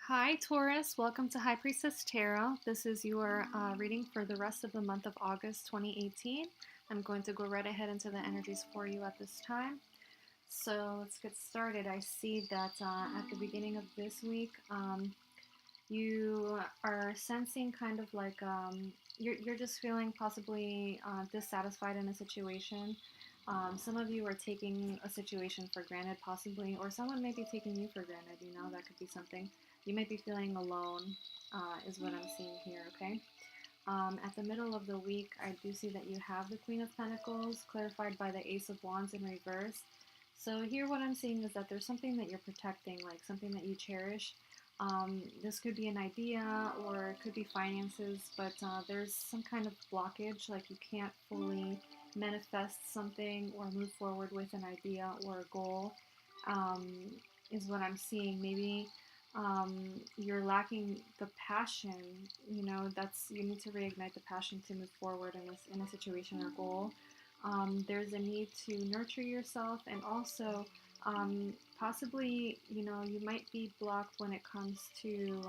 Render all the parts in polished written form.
Hi, Taurus. Welcome to High Priestess Tarot. This is your reading for the rest of the month of August 2018. I'm going to go right ahead into the energies for you at this time. So let's get started. I see that at the beginning of this week, you are sensing kind of like you're just feeling possibly dissatisfied in a situation. Some of you are taking a situation for granted, possibly, or someone may be taking you for granted. That could be something. You might be feeling alone, is what I'm seeing here, okay? At the middle of the week, I do see that you have the Queen of Pentacles, clarified by the Ace of Wands in reverse. So here what I'm seeing is that there's something that you're protecting, like something that you cherish. This could be an idea or it could be finances, but there's some kind of blockage, like you can't fully manifest something or move forward with an idea or a goal, is what I'm seeing. Maybe you're lacking the passion. You need to reignite the passion to move forward in a situation or goal. There's a need to nurture yourself, and also possibly, you might be blocked when it comes to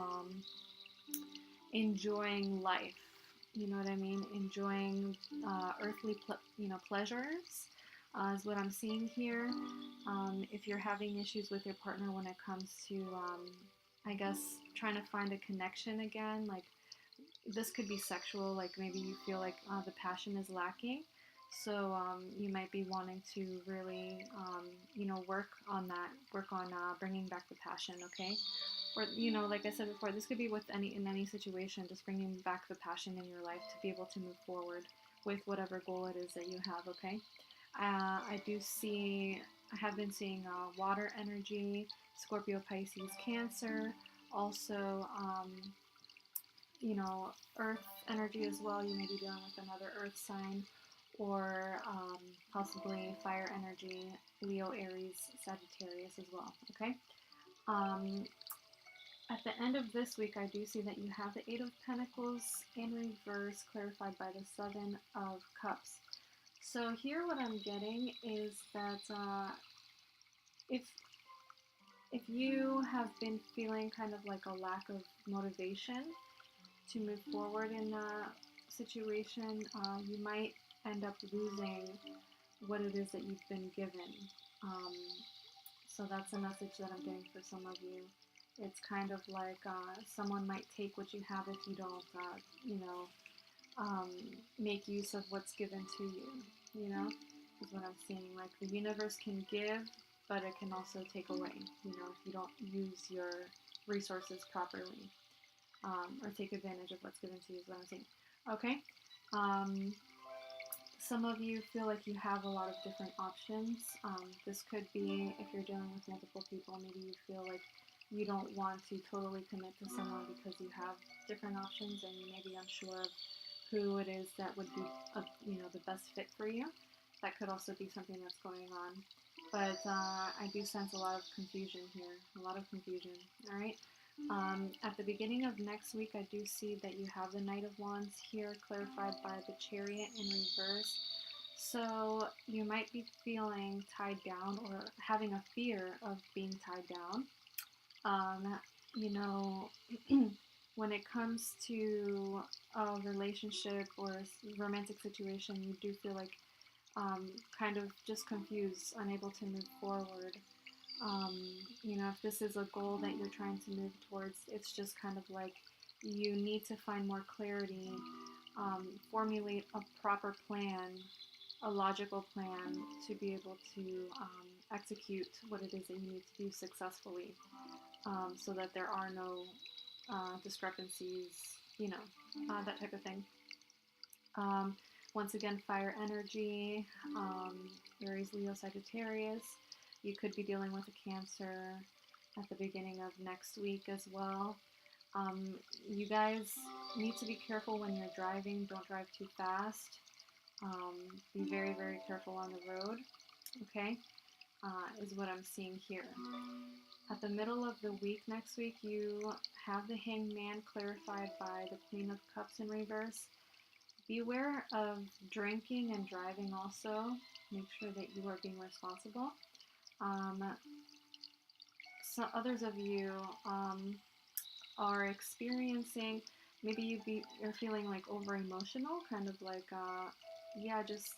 enjoying life. You know what I mean? Enjoying earthly, pleasures is what I'm seeing here. If you're having issues with your partner when it comes to, I guess, trying to find a connection again, like this could be sexual, like maybe you feel like the passion is lacking. So you might be wanting to really, work on that, work on bringing back the passion, okay? Or, like I said before, this could be in any situation, just bringing back the passion in your life to be able to move forward with whatever goal it is that you have, okay? I have been seeing water energy, Scorpio, Pisces, Cancer, also, earth energy as well. You may be dealing with another earth sign, or possibly fire energy, Leo, Aries, Sagittarius as well, okay? Um, at the end of this week, I do see that you have the Eight of Pentacles in reverse, clarified by the Seven of Cups. So here what I'm getting is that if you have been feeling kind of like a lack of motivation to move forward in a situation, you might end up losing what it is that you've been given. Um, so that's a message that I'm getting for some of you. It's kind of like someone might take what you have if you don't, um, make use of what's given to you, is what I'm seeing. Like the universe can give, but it can also take away, if you don't use your resources properly, or take advantage of what's given to you is what I'm saying. Okay. Some of you feel like you have a lot of different options. This could be if you're dealing with multiple people, maybe you feel like you don't want to totally commit to someone because you have different options and you may be unsure of who it is that would be, the best fit for you. That could also be something that's going on. But I do sense a lot of confusion here, a lot of confusion, all right? At the beginning of next week, I do see that you have the Knight of Wands here, clarified by the Chariot in reverse. So you might be feeling tied down or having a fear of being tied down. You know, when it comes to a relationship or a romantic situation, you do feel like kind of just confused, unable to move forward. If this is a goal that you're trying to move towards, it's just kind of like you need to find more clarity, formulate a proper plan, a logical plan to be able to execute what it is that you need to do successfully, so that there are no discrepancies, that type of thing. Once again, fire energy, Aries, Leo, Sagittarius. You could be dealing with a Cancer at the beginning of next week as well. You guys need to be careful when you're driving. Don't drive too fast. Be very, very careful on the road, okay, is what I'm seeing here. At the middle of the week next week, you have the Hanged Man clarified by the Queen of Cups in reverse. Beware of drinking and driving also. Make sure that you are being responsible. So others of you are experiencing, maybe you're feeling like over emotional, kind of like yeah, just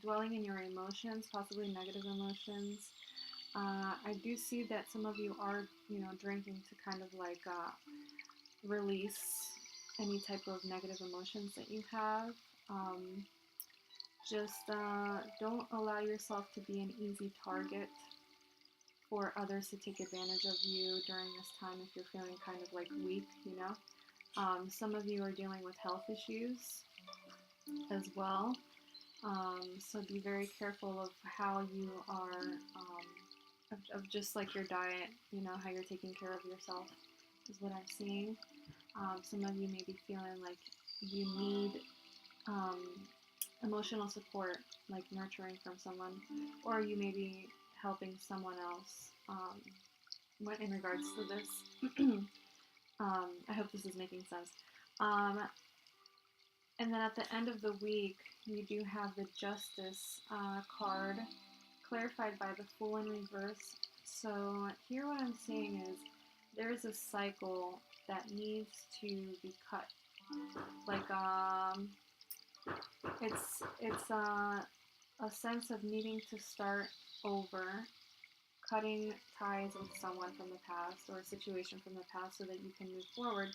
dwelling in your emotions, possibly negative emotions. I do see that some of you are, you know, drinking to kind of like release any type of negative emotions that you have. Um, just don't allow yourself to be an easy target for others to take advantage of you during this time if you're feeling kind of like weak, you know. Some of you are dealing with health issues as well. So be very careful of how you are, of just like your diet, you know, how you're taking care of yourself is what I'm seeing. Some of you may be feeling like you need um, emotional support, like nurturing from someone, or you may be helping someone else in regards to this. I hope this is making sense. Um, and then at the end of the week, you do have the Justice card, clarified by the Fool in reverse. So here what I'm saying is there's a cycle that needs to be cut. Like it's a sense of needing to start over, cutting ties with someone from the past or a situation from the past so that you can move forward,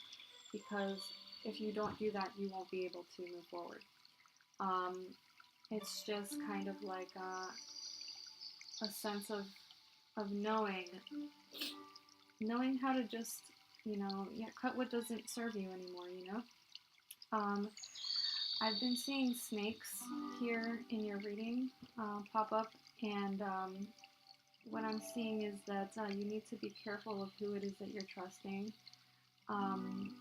because if you don't do that, you won't be able to move forward. It's just kind of like a sense of knowing how to just, you know, yeah, cut what doesn't serve you anymore, you know. I've been seeing snakes here in your reading pop up, and what I'm seeing is that you need to be careful of who it is that you're trusting. Um,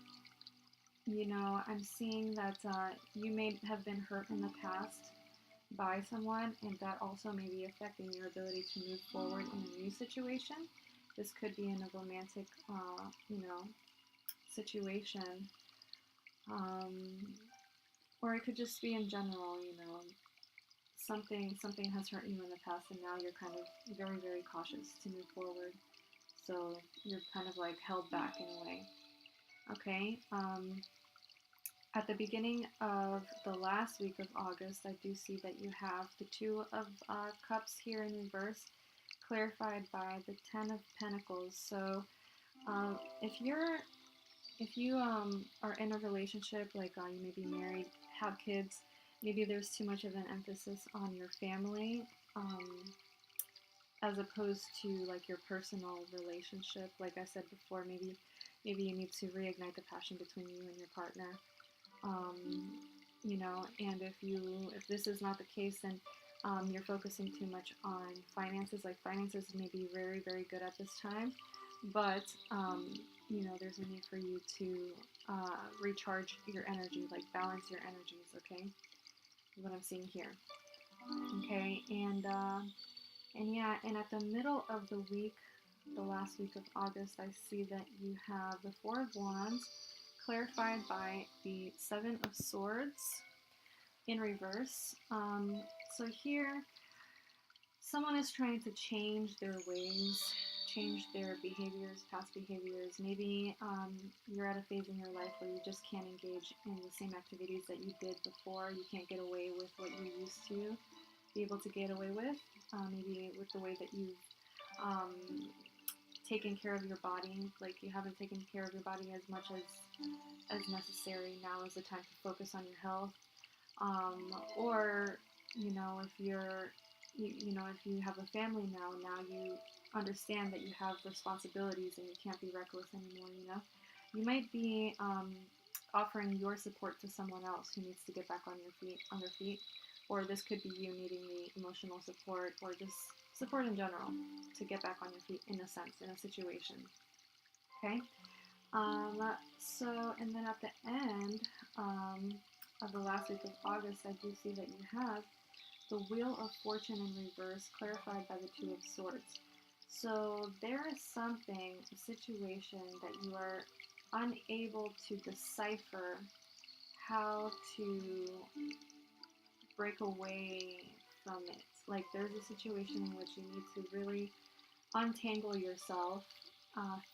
you know, I'm seeing that you may have been hurt in the past by someone, and that also may be affecting your ability to move forward in a new situation. This could be in a romantic, you know, situation, um, or it could just be in general. You know, something has hurt you in the past, and now you're kind of very cautious to move forward. So you're kind of like held back in a way. Okay. At the beginning of the last week of August, I do see that you have the Two of Cups here in reverse, clarified by the Ten of Pentacles. So if you are in a relationship, like you may be married, have kids, maybe there's too much of an emphasis on your family, as opposed to like your personal relationship. Like I said before, maybe you need to reignite the passion between you and your partner. You know, and if this is not the case, then you're focusing too much on finances. Like finances may be very good at this time, but you know, there's a need for you to recharge your energy, like balance your energies. Okay, what I'm seeing here. Okay, and yeah, and at the middle of the week, the last week of August, I see that you have the Four of Wands, clarified by the Seven of Swords in reverse. So here, someone is trying to change their ways, change their behaviors, past behaviors. Maybe you're at a phase in your life where you just can't engage in the same activities that you did before. You can't get away with what you used to be able to get away with. Maybe with the way that you've taken care of your body, like you haven't taken care of your body as much as necessary. Now is the time to focus on your health. Or you know, if you know, if you have a family now you understand that you have responsibilities and you can't be reckless anymore. You know, you might be offering your support to someone else who needs to get back on their feet, or this could be you needing the emotional support or just support in general to get back on your feet, in a sense, in a situation. Okay. So, and then at the end of the last week of August, I do see that you have the Wheel of Fortune in reverse, clarified by the Two of Swords. So there is something, a situation that you are unable to decipher how to break away from it. Like there's a situation in which you need to really untangle yourself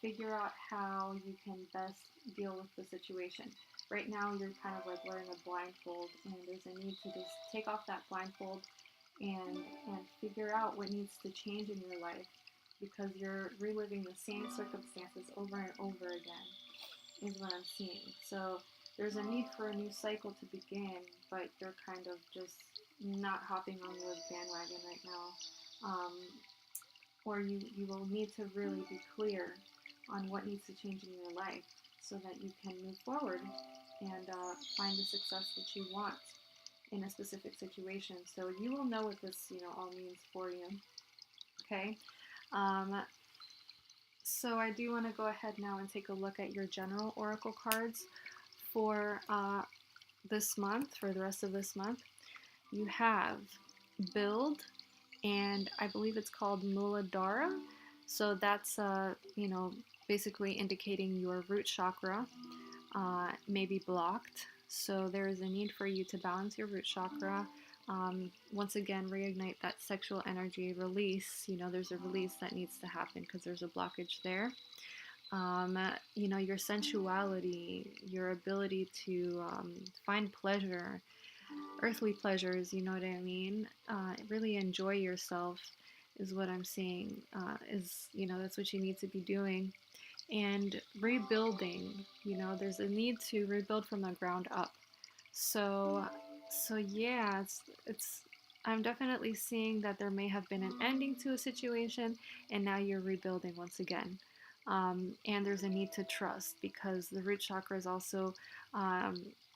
figure out how you can best deal with the situation. Right now, you're kind of like wearing a blindfold, and there's a need to just take off that blindfold and figure out what needs to change in your life, because you're reliving the same circumstances over and over again, is what I'm seeing. So there's a need for a new cycle to begin, but you're kind of just not hopping on the bandwagon right now. Or you will need to really be clear on what needs to change in your life so that you can move forward and find the success that you want in a specific situation. So you will know what this, all means for you. Okay. Um, so I do want to go ahead now and take a look at your general oracle cards for this month, for the rest of this month. You have build, and I believe it's called Muladhara. So that's, basically indicating your root chakra may be blocked. So there is a need for you to balance your root chakra. Once again, reignite that sexual energy release. There's a release that needs to happen because there's a blockage there. Your sensuality, your ability to find pleasure, earthly pleasures, you know what I mean? Really enjoy yourself is what I'm seeing. That's what you need to be doing. And rebuilding, there's a need to rebuild from the ground up. So yeah, it's I'm definitely seeing that there may have been an ending to a situation, and now you're rebuilding once again. And there's a need to trust, because the root chakra is also,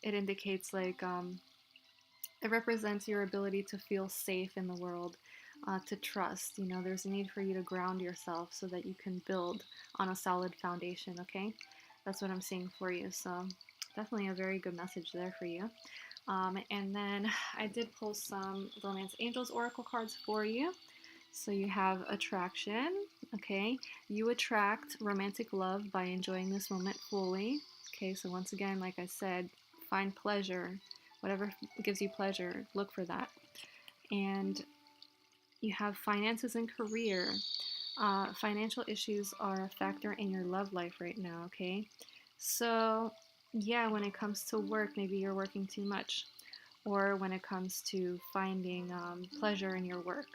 it indicates like, it represents your ability to feel safe in the world, to trust. There's a need for you to ground yourself so that you can build on a solid foundation, okay? That's what I'm seeing for you. So definitely a very good message there for you. And then I did pull some Romance Angels Oracle cards for you. So you have attraction, okay? You attract romantic love by enjoying this moment fully. Okay, so once again, like I said, find pleasure. Whatever gives you pleasure, look for that. And you have finances and career. Financial issues are a factor in your love life right now, okay? So, yeah, when it comes to work, maybe you're working too much. Or when it comes to finding pleasure in your work,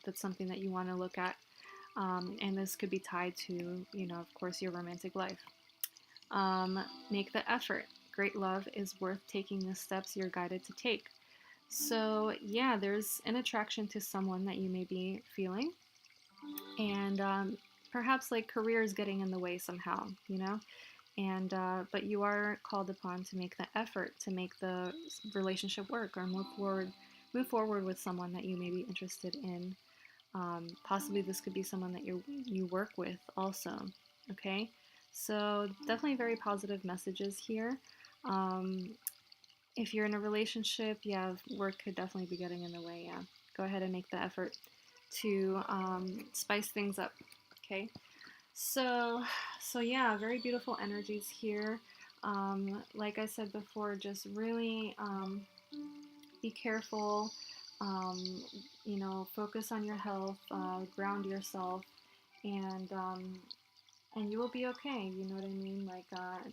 that's something that you want to look at. And this could be tied to, of course, your romantic life. Make the effort. Great love is worth taking the steps you're guided to take. So, yeah, there's an attraction to someone that you may be feeling. And perhaps like career is getting in the way somehow, and but you are called upon to make the effort to make the relationship work, or move forward with someone that you may be interested in. Possibly this could be someone that you work with also. Okay, so definitely very positive messages here. If you're in a relationship, yeah, work could definitely be getting in the way. Yeah, go ahead and make the effort to spice things up. Okay, so yeah, very beautiful energies here. Like I said before, just really be careful. Um, focus on your health, ground yourself, and and you will be okay. You know what I mean? Like,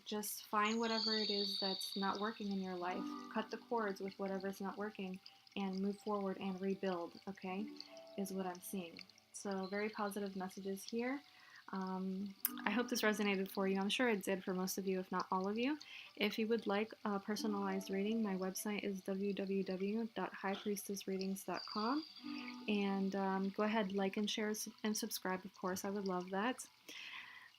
just find whatever it is that's not working in your life. Cut the cords with whatever's not working, and move forward and rebuild. Okay, is what I'm seeing. So very positive messages here. I hope this resonated for you. I'm sure it did for most of you, if not all of you. If you would like a personalized reading, my website is www.hipriestessreadings.com. And go ahead, like and share and subscribe, of course. I would love that.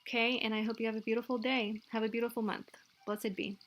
Okay, and I hope you have a beautiful day. Have a beautiful month. Blessed be.